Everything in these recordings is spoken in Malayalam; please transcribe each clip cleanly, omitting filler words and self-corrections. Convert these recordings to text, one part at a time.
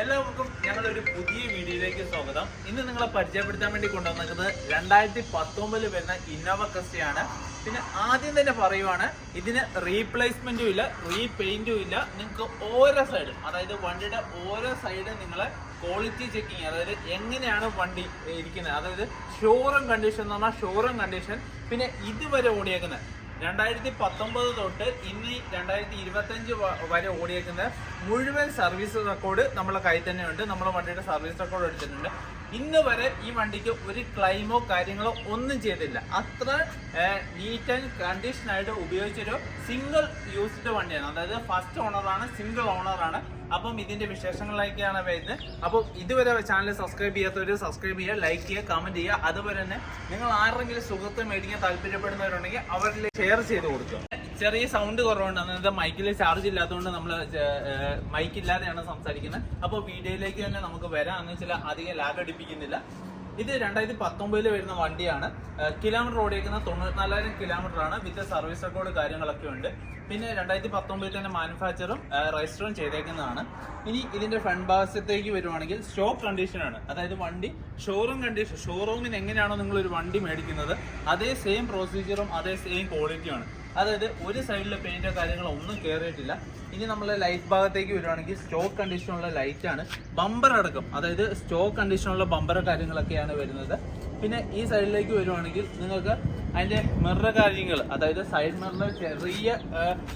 എല്ലാവർക്കും ഞങ്ങളൊരു പുതിയ വീഡിയോയിലേക്ക് സ്വാഗതം. ഇന്ന് നിങ്ങളെ പരിചയപ്പെടുത്താൻ വേണ്ടി കൊണ്ടുവന്നത് 2019 വരുന്ന ഇന്നോവ ക്രിസ്റ്റയാണ്. പിന്നെ ആദ്യം തന്നെ പറയുവാണ്, ഇതിന് റീപ്ലേസ്മെന്റും ഇല്ല, റീപെയിന്റും ഇല്ല. നിങ്ങൾക്ക് ഓരോ സൈഡും, അതായത് വണ്ടിയുടെ ഓരോ സൈഡും നിങ്ങളെ ക്വാളിറ്റി ചെക്കിങ്, അതായത് എങ്ങനെയാണ് വണ്ടി ഇരിക്കുന്നത്, അതായത് ഷോറൂം കണ്ടീഷൻ എന്ന് പറഞ്ഞാൽ ഷോറൂം കണ്ടീഷൻ. പിന്നെ ഇതുവരെ ഓടിയേക്കുന്നത് 2019 തൊട്ട് ഇനി 2025 വരെ ഓടിയേക്കുന്ന മുഴുവൻ സർവീസ് റെക്കോർഡ് നമ്മളെ കയ്യിൽ തന്നെ ഉണ്ട്. നമ്മളെ വണ്ടിയുടെ സർവീസ് റെക്കോർഡ് എടുത്തിട്ടുണ്ട്. ഇന്ന് വരെ ഈ വണ്ടിക്ക് ഒരു ക്ലൈമോ കാര്യങ്ങളോ ഒന്നും ചെയ്തില്ല. അത്ര നീറ്റ് ആൻഡ് കണ്ടീഷനായിട്ട് ഉപയോഗിച്ചൊരു സിംഗിൾ യൂസ്ഡ് വണ്ടിയാണ്. അതായത് ഫസ്റ്റ് ഓണറാണ്, സിംഗിൾ ഓണറാണ്. അപ്പം ഇതിന്റെ വിശേഷങ്ങളിലേക്കാണ് വരുന്നത്. അപ്പോൾ ഇതുവരെ ചാനൽ സബ്സ്ക്രൈബ് ചെയ്യാത്തവർ സബ്സ്ക്രൈബ് ചെയ്യുക, ലൈക്ക് ചെയ്യുക, കമന്റ് ചെയ്യുക. അതുപോലെ തന്നെ നിങ്ങൾ ആരെങ്കിലും സുഹൃത്ത് മേടിക്കാൻ താല്പര്യപ്പെടുന്നവരുണ്ടെങ്കിൽ അവരിൽ ഷെയർ ചെയ്ത് കൊടുക്കുക. ചെറിയ സൗണ്ട് കുറവുണ്ട്, അതായത് മൈക്കിൽ ചാർജ് ഇല്ലാത്തതുകൊണ്ട് നമ്മൾ മൈക്ക് ഇല്ലാതെയാണ് സംസാരിക്കുന്നത്. അപ്പോൾ വീഡിയോയിലേക്ക് തന്നെ നമുക്ക് വരാം. എന്ന് വെച്ചാൽ അധികം ലാഗ് അടിപ്പിക്കുന്നില്ല. ഇത് 2019 വരുന്ന വണ്ടിയാണ്. കിലോമീറ്റർ ഓടിയേക്കുന്ന 94,000 കിലോമീറ്റർ ആണ്. വിത്ത് സർവീസ് റെക്കോർഡ് കാര്യങ്ങളൊക്കെ ഉണ്ട്. പിന്നെ 2019 തന്നെ മാനുഫാക്ചറും രജിസ്റ്ററും ചെയ്തേക്കുന്നതാണ്. ഇനി ഇതിന്റെ ഫ്രണ്ട് ഭാഗത്തേക്ക് വരുവാണെങ്കിൽ സ്റ്റോക്ക് കണ്ടീഷനാണ്. അതായത് വണ്ടി ഷോറൂം കണ്ടീഷൻ, ഷോറൂമിന് എങ്ങനെയാണോ നിങ്ങൾ ഒരു വണ്ടി മേടിക്കുന്നത് അതേ സെയിം പ്രൊസീജിയറും അതേ സെയിം ക്വാളിറ്റിയാണ്. അതായത് ഒരു സൈഡിലെ പെയിന്റോ കാര്യങ്ങളോ ഒന്നും കയറിയിട്ടില്ല. ഇനി നമ്മൾ ലൈറ്റ് ഭാഗത്തേക്ക് വരുവാണെങ്കിൽ സ്റ്റോക്ക് കണ്ടീഷനുള്ള ലൈറ്റാണ്. ബമ്പർ അടക്കം, അതായത് സ്റ്റോക്ക് കണ്ടീഷനുള്ള ബമ്പർ കാര്യങ്ങളൊക്കെയാണ് വരുന്നത്. പിന്നെ ഈ സൈഡിലേക്ക് വരുവാണെങ്കിൽ നിങ്ങൾക്ക് അതിൻ്റെ മിറർ കാര്യങ്ങൾ, അതായത് സൈഡ് മിററിൽ ചെറിയ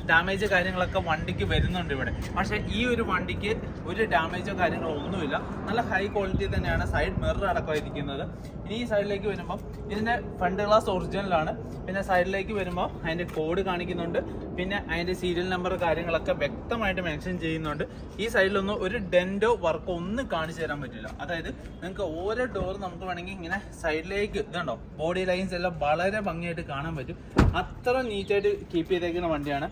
ഡാമേജ് കാര്യങ്ങളൊക്കെ വണ്ടിക്ക് വരുന്നുണ്ട് ഇവിടെ. പക്ഷേ ഈ ഒരു വണ്ടിക്ക് ഒരു ഡാമേജോ കാര്യങ്ങളോ ഒന്നുമില്ല. നല്ല ഹൈ ക്വാളിറ്റി തന്നെയാണ് സൈഡ് മിറർ അടക്കമായിരിക്കുന്നത്. ഇനി ഈ സൈഡിലേക്ക് വരുമ്പോൾ ഇതിൻ്റെ ഫ്രണ്ട് ഗ്ലാസ് ഒറിജിനലാണ്. പിന്നെ സൈഡിലേക്ക് വരുമ്പോൾ അതിൻ്റെ കോഡ് കാണിക്കുന്നുണ്ട്. പിന്നെ അതിൻ്റെ സീരിയൽ നമ്പർ കാര്യങ്ങളൊക്കെ വ്യക്തമായിട്ട് മെൻഷൻ ചെയ്യുന്നുണ്ട്. ഈ സൈഡിലൊന്നും ഒരു ഡെൻറ്റോ വർക്കോ ഒന്നും കാണിച്ചു തരാൻ പറ്റില്ല. അതായത് നിങ്ങൾക്ക് ഓരോ ഡോർ നമുക്ക് വേണമെങ്കിൽ ഇങ്ങനെ സൈഡിലേക്ക് ഇതുണ്ടോ ബോഡി ലൈൻസ് എല്ലാം വളരെ ഭംഗിയായിട്ട് കാണാൻ പറ്റും. അത്ര നീറ്റായിട്ട് കീപ്പ് ചെയ്തേക്കുന്ന വണ്ടിയാണ്.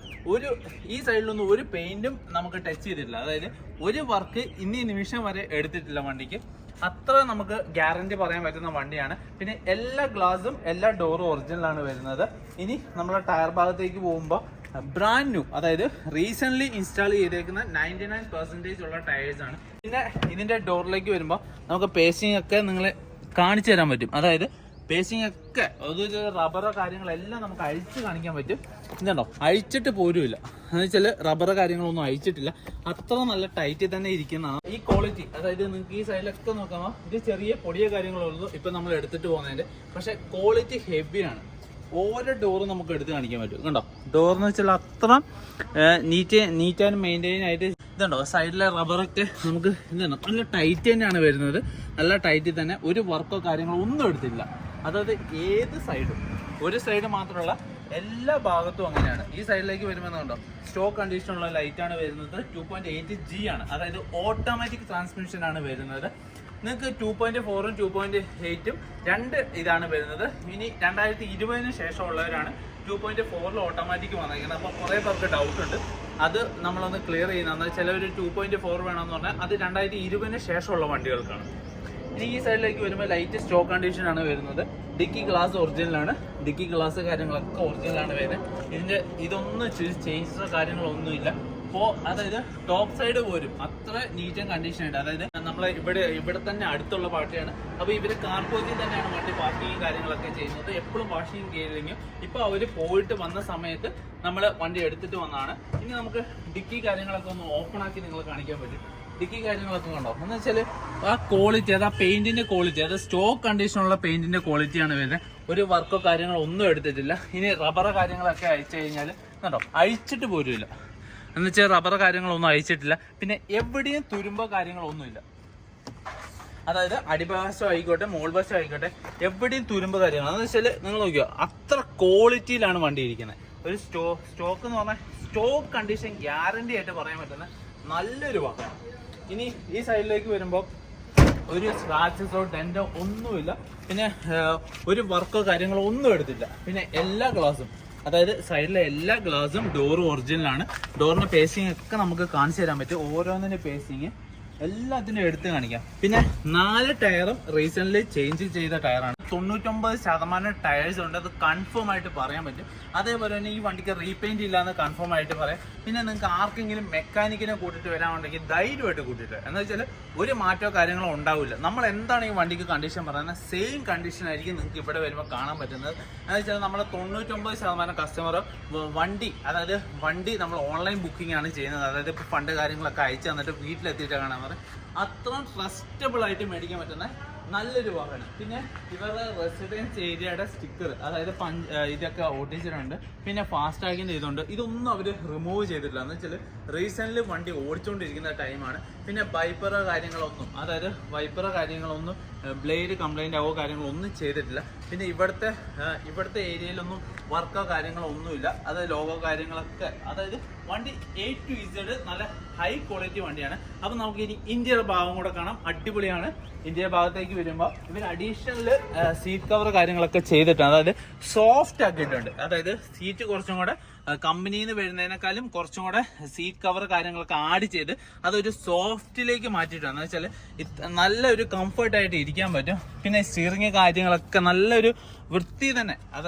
ഈ സൈഡിലൊന്നും ഒരു പെയിന്റും നമുക്ക് ടച്ച് ചെയ്തിട്ടില്ല. അതായത് ഒരു വർക്ക് ഇന്നീ നിമിഷം വരെ എടുത്തിട്ടില്ല വണ്ടിക്ക്. അത്ര നമുക്ക് ഗ്യാരണ്ടി പറയാൻ പറ്റുന്ന വണ്ടിയാണ്. പിന്നെ എല്ലാ ഗ്ലാസും എല്ലാ ഡോറും ഒറിജിനലാണ് വരുന്നത്. ഇനി നമ്മളെ ടയർ ഭാഗത്തേക്ക് പോകുമ്പോൾ ബ്രാൻഡ് ന്യൂ, അതായത് റീസെന്റ് ഇൻസ്റ്റാൾ ചെയ്തേക്കുന്ന 99% ഉള്ള ടയേഴ്സ് ആണ്. പിന്നെ ഇതിന്റെ ഡോറിലേക്ക് വരുമ്പോൾ നമുക്ക് പേസിംഗ് ഒക്കെ നിങ്ങളെ കാണിച്ചു തരാൻ പറ്റും. അതായത് പേസിംഗ് ഒക്കെ അതൊരു റബ്ബറോ കാര്യങ്ങളെല്ലാം നമുക്ക് അഴിച്ച് കാണിക്കാൻ പറ്റും. ഇതുണ്ടോ, അഴിച്ചിട്ട് പോരുമില്ല. എന്ന് വെച്ചാൽ റബ്ബറോ കാര്യങ്ങളൊന്നും അഴിച്ചിട്ടില്ല. അത്ര നല്ല ടൈറ്റ് തന്നെ ഇരിക്കുന്നതാണ്. ഈ ക്വാളിറ്റി, അതായത് നിങ്ങൾക്ക് ഈ സൈഡിലൊക്കെ നോക്കാമോ, ഇത് ചെറിയ പൊടിയ കാര്യങ്ങളുള്ളൂ ഇപ്പൊ നമ്മൾ എടുത്തിട്ട് പോകുന്നതിന്റെ. പക്ഷെ ക്വാളിറ്റി ഹെവിയാണ്. ഓരോ ഡോറും നമുക്ക് എടുത്ത് കാണിക്കാൻ പറ്റും. കണ്ടോ, ഡോറെന്ന് വെച്ചാൽ അത്ര നീറ്റ് ആൻഡ് മെയിൻറ്റെയിൻ ആയിട്ട്. ഇതുണ്ടോ സൈഡിലെ റബ്ബറൊക്കെ നമുക്ക് ഇതുണ്ടോ നല്ല ടൈറ്റ് തന്നെയാണ് വരുന്നത്. നല്ല ടൈറ്റിൽ തന്നെ ഒരു വർക്കോ കാര്യങ്ങളോ ഒന്നും എടുത്തില്ല. അതായത് ഏത് സൈഡും, ഒരു സൈഡ് മാത്രമല്ല എല്ലാ ഭാഗത്തും അങ്ങനെയാണ്. ഈ സൈഡിലേക്ക് വരുമ്പോൾ കണ്ടോ സ്റ്റോക്ക് കണ്ടീഷനുള്ള ലൈറ്റാണ് വരുന്നത്. 2.8G ആണ്. അതായത് ഓട്ടോമാറ്റിക് ട്രാൻസ്മിഷൻ ആണ് വരുന്നത്. നിങ്ങൾക്ക് 2.4ഉം 2.8ഉം രണ്ട് ഇതാണ് വരുന്നത്. ഇനി 2020 ശേഷമുള്ളവരാണ് 2.4 ഓട്ടോമാറ്റിക് വന്നിരിക്കുന്നത്. അപ്പോൾ കുറേ പേർക്ക് ഡൗട്ട് ഉണ്ട്, അത് നമ്മളൊന്ന് ക്ലിയർ ചെയ്യുന്നത്. ചിലവർ 2.4 വേണമെന്ന് പറഞ്ഞാൽ അത് 2020 ശേഷമുള്ള വണ്ടികൾക്കാണ്. ഇനി ഈ സൈഡിലേക്ക് വരുമ്പോൾ ലൈറ്റ് സ്റ്റോക്ക് കണ്ടീഷൻ ആണ് വരുന്നത്. ഡിക്കി ഗ്ലാസ് ഒറിജിനലാണ്. ഡിക്കി ഗ്ലാസ് കാര്യങ്ങളൊക്കെ ഒറിജിനലാണ് വരുന്നത്. ഇതൊന്നും ചേഞ്ചസോ കാര്യങ്ങളോ ഒന്നുമില്ല. അപ്പോൾ അതായത് ടോപ്പ് സൈഡ് പോരും അത്ര നീറ്റ് ആൻഡ് കണ്ടീഷൻ ആയിട്ട്. അതായത് നമ്മളെ ഇവിടെ തന്നെ അടുത്തുള്ള പാർട്ടിയാണ്. അപ്പോൾ ഇവര് കാർപോർട്ടിൽ തന്നെയാണ് വണ്ടി പാർക്കിങ്ങും കാര്യങ്ങളൊക്കെ ചെയ്യുന്നത്. എപ്പോഴും വാഷിംഗ് ചെയ്തില്ലെങ്കിൽ ഇപ്പോൾ അവർ പോയിട്ട് വന്ന സമയത്ത് നമ്മൾ വണ്ടി എടുത്തിട്ട് വന്നതാണ്. ഇനി നമുക്ക് ഡിക്കി കാര്യങ്ങളൊക്കെ ഒന്ന് ഓപ്പൺ ആക്കി നിങ്ങൾ കാണിക്കാൻ പറ്റും. ഡിക്കി കാര്യങ്ങളൊക്കെ കണ്ടോ, എന്ന് വെച്ചാൽ ആ ക്വാളിറ്റി, അത് ആ പെയിന്റിന്റെ ക്വാളിറ്റി, അത് സ്റ്റോക്ക് കണ്ടീഷനുള്ള പെയിന്റിന്റെ ക്വാളിറ്റിയാണ് വരുന്നത്. ഒരു വർക്കോ കാര്യങ്ങളോ ഒന്നും എടുത്തിട്ടില്ല. ഇനി റബ്ബറോ കാര്യങ്ങളൊക്കെ അയച്ചു കഴിഞ്ഞാൽ കണ്ടോ അഴിച്ചിട്ട് പോരുമില്ല. എന്ന് വെച്ചാൽ റബ്ബർ കാര്യങ്ങളൊന്നും അയച്ചിട്ടില്ല. പിന്നെ എവിടെയും തുരുമ്പോ കാര്യങ്ങളൊന്നുമില്ല. അതായത് അടിഭാഗം ആയിക്കോട്ടെ മോൾ വശം ആയിക്കോട്ടെ എവിടെയും തുരുമ്പോ കാര്യങ്ങൾ. എന്ന് വെച്ചാൽ നിങ്ങൾ നോക്കിയോ അത്ര ക്വാളിറ്റിയിലാണ് വണ്ടി ഇരിക്കുന്നത്. ഒരു സ്റ്റോക്ക് എന്ന് പറഞ്ഞാൽ സ്റ്റോക്ക് കണ്ടീഷൻ ഗ്യാരണ്ടി ആയിട്ട് പറയാൻ പറ്റുന്ന നല്ലൊരു വാഹനം. ഇനി ഈ സൈഡിലേക്ക് വരുമ്പോൾ ഒരു സ്ക്രാച്ചസോ ഡെന്റോ ഒന്നുമില്ല. പിന്നെ ഒരു വർക്കോ കാര്യങ്ങളോ ഒന്നും എടുത്തില്ല. പിന്നെ എല്ലാ ഗ്ലാസും, അതായത് സൈഡിലെ എല്ലാ ഗ്ലാസും ഡോറും ഒറിജിനലാണ്. ഡോറിന്റെ പേസിംഗ് ഒക്കെ നമുക്ക് കാണിച്ചു തരാൻ പറ്റും. ഓരോന്നിന്റെ പേസിങ് എല്ലാത്തിനും എടുത്ത് കാണിക്കാം. പിന്നെ 4 ടയറും റീസെന്റ് ചേഞ്ച് ചെയ്ത ടയറാണ്. 99% ടയേഴ്സ് ഉണ്ട്, അത് കൺഫേം ആയിട്ട് പറയാൻ പറ്റും. അതേപോലെ തന്നെ ഈ വണ്ടിക്ക് റീപെയിന്റ് ഇല്ലാന്ന് കൺഫേം ആയിട്ട് പറയാം. പിന്നെ നിങ്ങൾക്ക് ആർക്കെങ്കിലും മെക്കാനിക്കിനെ കൂട്ടിയിട്ട് വരാനുണ്ടെങ്കിൽ ധൈര്യമായിട്ട് കൂട്ടിയിട്ട്, എന്ന് വെച്ചാൽ ഒരു മാറ്റമോ കാര്യങ്ങളോ ഉണ്ടാവില്ല. നമ്മൾ എന്താണ് ഈ വണ്ടിക്ക് കണ്ടീഷൻ പറയുന്നത് സെയിം കണ്ടീഷൻ ആയിരിക്കും നിങ്ങൾക്ക് ഇവിടെ വരുമ്പോൾ കാണാൻ പറ്റുന്നത്. എന്ന് വെച്ചാൽ നമ്മൾ 99% കസ്റ്റമർ വണ്ടി നമ്മൾ ഓൺലൈൻ ബുക്കിംഗ് ആണ് ചെയ്യുന്നത്. അതായത് ഇപ്പോൾ ഫണ്ട് കാര്യങ്ങളൊക്കെ അയച്ചു തന്നിട്ട് വീട്ടിലെത്തിയിട്ട് കാണാൻ പറയും. അത്രയും ട്രസ്റ്റബിൾ ആയിട്ട് മേടിക്കാൻ പറ്റുന്ന നല്ലൊരു വാഹനം. പിന്നെ ഇവരുടെ റെസിഡൻസ് ഏരിയയുടെ സ്റ്റിക്കർ, അതായത് ഇതൊക്കെ ഒട്ടിച്ചിട്ടുണ്ട്. പിന്നെ ഫാസ്ടാഗിൻ്റെ ഇതുണ്ട്. ഇതൊന്നും അവർ റിമൂവ് ചെയ്തിട്ടില്ല. എന്ന് വെച്ചാൽ റീസെൻ്റ്ലി വണ്ടി ഓടിച്ചുകൊണ്ടിരിക്കുന്ന ടൈമാണ്. പിന്നെ വൈപ്പറോ കാര്യങ്ങളൊന്നും ബ്ലേഡ് കംപ്ലൈൻ്റ് ആവോ കാര്യങ്ങളൊന്നും ചെയ്തിട്ടില്ല. പിന്നെ ഇവിടുത്തെ ഏരിയയിലൊന്നും വർക്കോ കാര്യങ്ങളോ ഒന്നുമില്ല. അത് ലോഗോ കാര്യങ്ങളൊക്കെ, അതായത് വണ്ടി A to Z നല്ല ഹൈ ക്വാളിറ്റി വണ്ടിയാണ്. അപ്പം നമുക്ക് ഇനി ഇന്ത്യയുടെ ഭാഗം കൂടെ കാണാം. അടിപൊളിയാണ്. ഇന്ത്യയുടെ ഭാഗത്തേക്ക് വരുമ്പോൾ ഇവർ അഡീഷണൽ സീറ്റ് കവർ കാര്യങ്ങളൊക്കെ ചെയ്തിട്ടുണ്ട്. അതായത് സോഫ്റ്റ് ആക്കിയിട്ടുണ്ട്. അതായത് സീറ്റ് കുറച്ചും കൂടെ കമ്പനിയിൽ നിന്ന് വരുന്നതിനേക്കാളും കുറച്ചും കൂടെ സീറ്റ് കവർ കാര്യങ്ങളൊക്കെ ആഡ് ചെയ്ത് അതൊരു സോഫ്റ്റിലേക്ക് മാറ്റിയിട്ടാണ്. എന്ന് വെച്ചാൽ നല്ലൊരു കംഫർട്ടായിട്ട് ഇരിക്കാൻ പറ്റും. പിന്നെ സ്റ്റിയറിങ് കാര്യങ്ങളൊക്കെ നല്ലൊരു വൃത്തി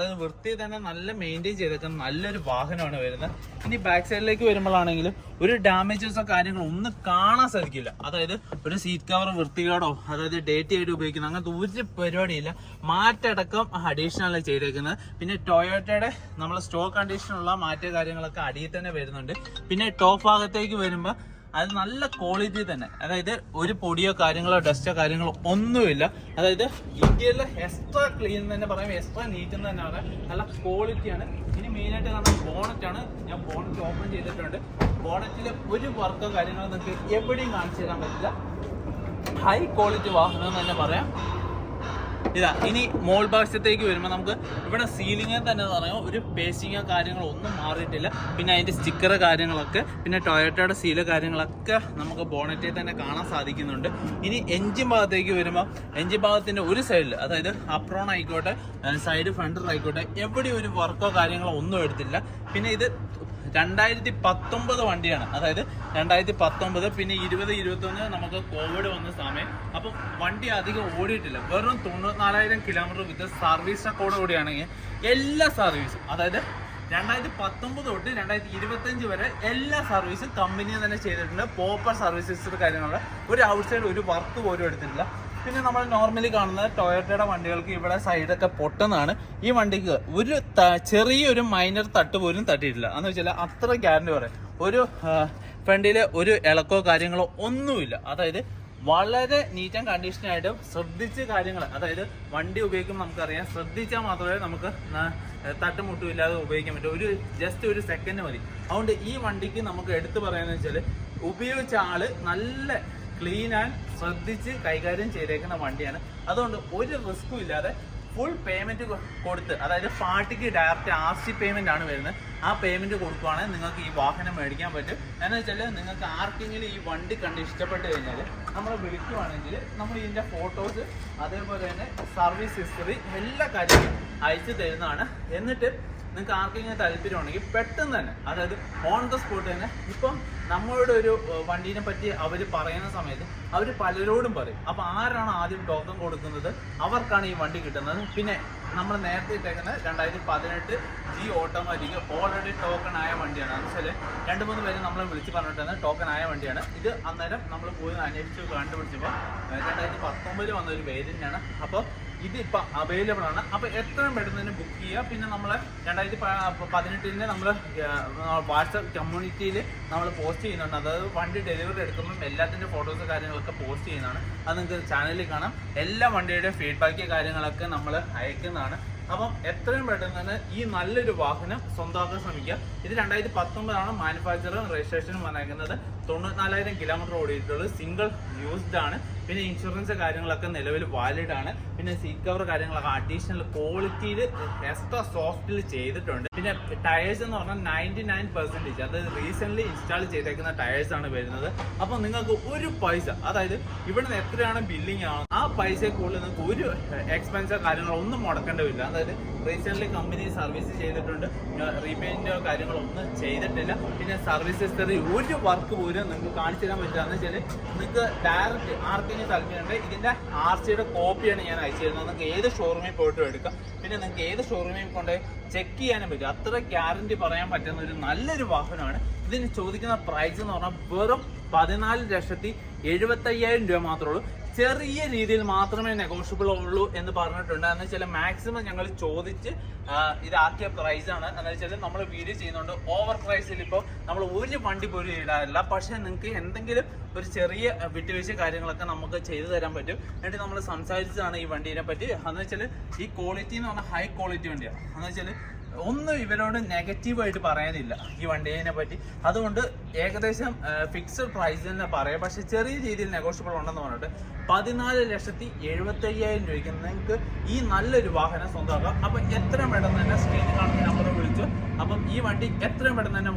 തന്നെ നല്ല മെയിൻറ്റെയിൻ ചെയ്തേക്കുന്ന നല്ലൊരു വാഹനമാണ് വരുന്നത്. ഇനി ബാക്ക് സൈഡിലേക്ക് വരുമ്പോഴാണെങ്കിലും ഒരു ഡാമേജസോ കാര്യങ്ങളോ ഒന്നും കാണാൻ സാധിക്കില്ല. അതായത് ഒരു സീറ്റ് കവർ വൃത്തികേടോ അതായത് ഡേറ്റ് ആയിട്ട് ഉപയോഗിക്കുന്ന അങ്ങനത്തെ ഒരു പരിപാടിയില്ല. മാറ്റടക്കം അഡീഷണൽ ചെയ്തേക്കുന്നത്. പിന്നെ ടൊയോട്ടയുടെ നമ്മൾ സ്റ്റോക്ക് കണ്ടീഷനുള്ള മാറ്റ കാര്യങ്ങളൊക്കെ അടിയിൽ തന്നെ വരുന്നുണ്ട്. പിന്നെ ടോപ്പ് ഭാഗത്തേക്ക് വരുമ്പോൾ അത് നല്ല ക്വാളിറ്റി തന്നെ, അതായത് ഒരു പൊടിയോ കാര്യങ്ങളോ ഡസ്റ്റോ കാര്യങ്ങളോ ഒന്നുമില്ല. അതായത് ഇന്ത്യയിലെ എക്സ്ട്രാ ക്ലീൻ തന്നെ പറയാം, എക്സ്ട്രാ നീറ്റ് എന്ന് തന്നെ പറയാം. നല്ല ക്വാളിറ്റിയാണ്. ഇനി മെയിനായിട്ട് കാണുന്നത് ബോണറ്റാണ്. ഞാൻ ബോണറ്റ് ഓപ്പൺ ചെയ്തിട്ടുണ്ട്. ബോണറ്റിൽ ഒരു വർക്കോ കാര്യങ്ങളോ നിങ്ങൾക്ക് എവിടെയും കാണിച്ചു തരാൻ പറ്റില്ല. ഹൈ ക്വാളിറ്റി വാഹനം എന്ന് തന്നെ പറയാം. ഇനി മോൾ ഭാഗത്തേക്ക് വരുമ്പോൾ നമുക്ക് ഇവിടെ സീലിംഗ് തന്നെ പറയാം, ഒരു പേസിങ്ങോ കാര്യങ്ങളോ ഒന്നും മാറിയിട്ടില്ല. പിന്നെ അതിൻ്റെ സ്റ്റിക്കർ കാര്യങ്ങളൊക്കെ, പിന്നെ ടൊയോട്ടയുടെ സീല് കാര്യങ്ങളൊക്കെ നമുക്ക് ബോണറ്റിൽ തന്നെ കാണാൻ സാധിക്കുന്നുണ്ട്. ഇനി എഞ്ചിൻ ഭാഗത്തേക്ക് വരുമ്പോൾ എഞ്ചിൻ ഭാഗത്തിൻ്റെ ഒരു സൈഡിൽ, അതായത് അപ്രോൺ ആയിക്കോട്ടെ സൈഡ് ഫ്രണ്ടർ ആയിക്കോട്ടെ, എവിടെ ഒരു വർക്കോ കാര്യങ്ങളോ ഒന്നും എടുത്തില്ല. പിന്നെ ഇത് 2019 വണ്ടിയാണ്. അതായത് 2019 പിന്നെ 2021 നമുക്ക് കോവിഡ് വന്ന സമയം. അപ്പം വണ്ടി അധികം ഓടിയിട്ടില്ല. വെറും 94,000 കിലോമീറ്റർ വിത്ത് സർവീസ് റെക്കോർഡ് കൂടിയാണെങ്കിൽ എല്ലാ സർവീസും, അതായത് 2019 തൊട്ട് 2025 വരെ എല്ലാ സർവീസും കമ്പനിയിൽ തന്നെ ചെയ്തിട്ടുണ്ട്. പ്രോപ്പർ സർവീസസ് കാര്യങ്ങളുള്ള ഒരു ഔട്ട്സൈഡ് ഒരു വർക്ക് പോലും എടുത്തിട്ടില്ല. പിന്നെ നമ്മൾ നോർമലി കാണുന്ന ടൊയോട്ടയുടെ വണ്ടികൾക്ക് ഇവിടെ സൈഡൊക്കെ പൊട്ടുന്നതാണ്. ഈ വണ്ടിക്ക് ഒരു ചെറിയൊരു മൈനർ തട്ട് പോലും തട്ടിയിട്ടില്ല. എന്ന് വെച്ചാൽ അത്ര ഗ്യാരണ്ടി പറയാം. ഒരു ഫ്രണ്ടിൽ ഒരു ഇളക്കോ കാര്യങ്ങളോ ഒന്നുമില്ല. അതായത് വളരെ നീറ്റ് ആൻഡ് കണ്ടീഷനായിട്ട് ശ്രദ്ധിച്ച് കാര്യങ്ങൾ, അതായത് വണ്ടി ഉപയോഗിക്കുമ്പോൾ നമുക്കറിയാം, ശ്രദ്ധിച്ചാൽ മാത്രമേ നമുക്ക് തട്ടുമുട്ടുമില്ലാതെ ഉപയോഗിക്കാൻ പറ്റും. ജസ്റ്റ് ഒരു സെക്കൻഡ് മതി. അതുകൊണ്ട് ഈ വണ്ടിക്ക് നമുക്ക് എടുത്തു പറയാന്ന് വെച്ചാൽ ഉപയോഗിച്ച ആള് നല്ല ക്ലീൻ ആൻഡ് ശ്രദ്ധിച്ച് കൈകാര്യം ചെയ്തേക്കുന്ന വണ്ടിയാണ്. അതുകൊണ്ട് ഒരു റിസ്ക്കും ഇല്ലാതെ ഫുൾ പേയ്മെന്റ് കൊടുത്ത്, അതായത് പാർട്ടിക്ക് ഡയറക്റ്റ് RC പേയ്മെന്റ് ആണ് വരുന്നത്. ആ പേയ്മെന്റ് കൊടുക്കുവാണെങ്കിൽ നിങ്ങൾക്ക് ഈ വാഹനം മേടിക്കാൻ പറ്റും. എന്ന് വെച്ചാൽ നിങ്ങൾക്ക് ആർക്കെങ്കിലും ഈ വണ്ടി കണ്ട് ഇഷ്ടപ്പെട്ട് കഴിഞ്ഞാൽ നമ്മളെ വിളിക്കുവാണെങ്കിൽ നമ്മൾ ഇതിൻ്റെ ഫോട്ടോസ് അതേപോലെ തന്നെ സർവീസ് ഹിസ്റ്ററി എല്ലാ കാര്യങ്ങളും അയച്ചു തരുന്നതാണ്. എന്നിട്ട് നിങ്ങൾക്ക് ആർക്കെങ്കിലും താല്പര്യമുണ്ടെങ്കിൽ പെട്ടെന്ന് തന്നെ, അതായത് ഓൺ ദ സ്പോട്ട് തന്നെ, ഇപ്പം നമ്മളുടെ ഒരു വണ്ടീനെ പറ്റി അവർ പറയുന്ന സമയത്ത് അവർ പലരോടും പറയും. അപ്പോൾ ആരാണ് ആദ്യം ടോക്കൺ കൊടുക്കുന്നത് അവർക്കാണ് ഈ വണ്ടി കിട്ടുന്നത്. പിന്നെ നമ്മൾ നേരത്തെ ഇട്ടേക്കുന്ന 2018 G ഓട്ടോമാറ്റിക് ഓൾറെഡി ടോക്കൺ ആയ വണ്ടിയാണ്. എന്ന് വെച്ചാൽ 2-3 പേര് നമ്മളെ വിളിച്ച് പറഞ്ഞിട്ടാണ് ടോക്കൺ ആയ വണ്ടിയാണ് ഇത്. അന്നേരം നമ്മൾ പോയി അന്വേഷിച്ച് കണ്ടുപിടിച്ചപ്പോൾ 2019 വന്ന ഒരു വേരിയൻ്റാണ്. അപ്പോൾ ഇതിപ്പോൾ അവൈലബിൾ ആണ്. അപ്പോൾ എത്രയും പെട്ടെന്ന് തന്നെ ബുക്ക് ചെയ്യുക. പിന്നെ നമ്മൾ 2018 നമ്മൾ വാട്സപ്പ് കമ്മ്യൂണിറ്റിയിൽ നമ്മൾ പോസ്റ്റ് ചെയ്യുന്നുണ്ട്. അതായത് വണ്ടി ഡെലിവറി എടുക്കുമ്പം എല്ലാത്തിൻ്റെ ഫോട്ടോസ് കാര്യങ്ങളൊക്കെ പോസ്റ്റ് ചെയ്യുന്നതാണ്. അത് നിങ്ങൾക്ക് ചാനലിൽ കാണാം. എല്ലാ വണ്ടിയുടെ ഫീഡ്ബാക്ക് കാര്യങ്ങളൊക്കെ നമ്മൾ അയക്കുന്നതാണ്. അപ്പം എത്രയും പെട്ടെന്ന് തന്നെ ഈ നല്ലൊരു വാഹനം സ്വന്തമാക്കാൻ ശ്രമിക്കുക. ഇത് 2019 മാനുഫാക്ചറും രജിസ്ട്രേഷനും വന്നേക്കുന്നത്. 94,000 കിലോമീറ്റർ ഓടിയിട്ടുള്ളത്. സിംഗിൾ യൂസ്ഡ് ആണ്. പിന്നെ ഇൻഷുറൻസ് കാര്യങ്ങളൊക്കെ നിലവിൽ വാലിഡ് ആണ്. പിന്നെ സീറ്റ് കവർ കാര്യങ്ങളൊക്കെ അഡീഷണൽ ക്വാളിറ്റിയിൽ എക്സ്ട്രാ സോഫ്റ്റിൽ ചെയ്തിട്ടുണ്ട്. പിന്നെ പിന്നെ ടയേഴ്സ് എന്ന് പറഞ്ഞാൽ 99% അത് റീസെന്റ് ഇൻസ്റ്റാൾ ചെയ്തേക്കുന്ന ടയേഴ്സ് ആണ് വരുന്നത്. അപ്പോൾ നിങ്ങൾക്ക് ഒരു പൈസ, അതായത് ഇവിടുന്ന് എത്രയാണ് ബില്ലിംഗ് ആണ് ആ പൈസ കൂടുതൽ നിങ്ങൾക്ക് ഒരു എക്സ്പെൻസോ കാര്യങ്ങളോ ഒന്നും മുടക്കേണ്ടതില്ല. അതായത് റീസെന്റ് കമ്പനി സർവീസ് ചെയ്തിട്ടുണ്ട്, റീപെയിന്റോ കാര്യങ്ങളോ ഒന്നും ചെയ്തിട്ടില്ല. പിന്നെ സർവീസ് ഹിസ്റ്ററി ഒരു വർക്ക് പോലും നിങ്ങൾക്ക് കാണിച്ചു തരാൻ പറ്റില്ല. എന്ന് വെച്ചാൽ നിങ്ങൾക്ക് ഡയറക്റ്റ് ആർക്കെങ്കിലും താല്പര്യമുണ്ട് ഇതിന്റെ RC കോപ്പിയാണ് ഞാൻ അയച്ചു തരുന്നത്. നിങ്ങൾക്ക് ഏത് ഷോറൂമിൽ പോയിട്ടും എടുക്കാം. പിന്നെ നിങ്ങൾക്ക് ഏത് ഷോറൂമിൽ കൊണ്ട് ചെക്ക് ചെയ്യാനും പറ്റും. അത്ര ഗ്യാരണ്ടി പറയാൻ പറ്റുന്ന ഒരു നല്ലൊരു വാഹനമാണ്. ഇതിന് ചോദിക്കുന്ന പ്രൈസ് എന്ന് പറഞ്ഞാൽ വെറും 14,75,000 രൂപ മാത്രമേ ഉള്ളൂ. ചെറിയ രീതിയിൽ മാത്രമേ നെഗോഷ്യബിൾ ഉള്ളൂ എന്ന് പറഞ്ഞിട്ടുണ്ട്. എന്ന് വെച്ചാൽ മാക്സിമം ഞങ്ങൾ ചോദിച്ച് ഇതാക്കിയ പ്രൈസ് ആണ്. എന്ന് വെച്ചാൽ നമ്മൾ വീഡിയോ ചെയ്യുന്നുണ്ട്, ഓവർ പ്രൈസിൽ ഇപ്പോൾ നമ്മൾ ഒരു വണ്ടി പോലും ഇടാറില്ല. പക്ഷേ നിങ്ങൾക്ക് എന്തെങ്കിലും ഒരു ചെറിയ വിട്ടുവീഴ്ച കാര്യങ്ങളൊക്കെ നമുക്ക് ചെയ്തു തരാൻ പറ്റും. എന്നിട്ട് നമ്മൾ സംസാരിച്ചതാണ് ഈ വണ്ടീനെ പറ്റി. എന്ന് വെച്ചാൽ ഈ ക്വാളിറ്റി എന്ന് പറഞ്ഞാൽ ഹൈ ക്വാളിറ്റി വണ്ടിയാണ്. എന്ന് വെച്ചാൽ ഒന്നും ഇവരോട് നെഗറ്റീവായിട്ട് പറയാനില്ല ഈ വണ്ടീനെ പറ്റി. അതുകൊണ്ട് ഏകദേശം ഫിക്സഡ് പ്രൈസ് തന്നെ പറയാം. പക്ഷെ ചെറിയ രീതിയിൽ നെഗോഷ്യബിൾ ഉണ്ടെന്ന് പറഞ്ഞിട്ട് 14,75,000 രൂപയ്ക്ക് നിങ്ങൾക്ക് ഈ നല്ലൊരു വാഹനം സ്വന്തമാക്കാം. അപ്പം എത്രയും പെട്ടെന്ന് തന്നെ സ്ക്രീനിൽ കാണുന്ന നമ്പർ വിളിച്ചു. അപ്പം ഈ വണ്ടി എത്രയും പെട്ടെന്ന് തന്നെ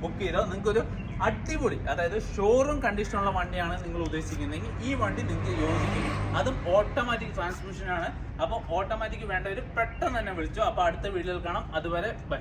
ബുക്ക് ചെയ്തോ. നിങ്ങൾക്കൊരു അടിപൊളി, അതായത് ഷോറൂം കണ്ടീഷനുള്ള വണ്ടിയാണ് നിങ്ങൾ ഉദ്ദേശിക്കുന്നതെങ്കിൽ ഈ വണ്ടി നിങ്ങൾക്ക് യോജിക്കും. അതും ഓട്ടോമാറ്റിക് ട്രാൻസ്മിഷനാണ്. അപ്പോൾ ഓട്ടോമാറ്റിക് വേണ്ടവർ പെട്ടെന്ന് തന്നെ വിളിച്ചു. അപ്പോൾ അടുത്ത വീഡിയോയിൽ കാണാം. അതുവരെ ബൈ.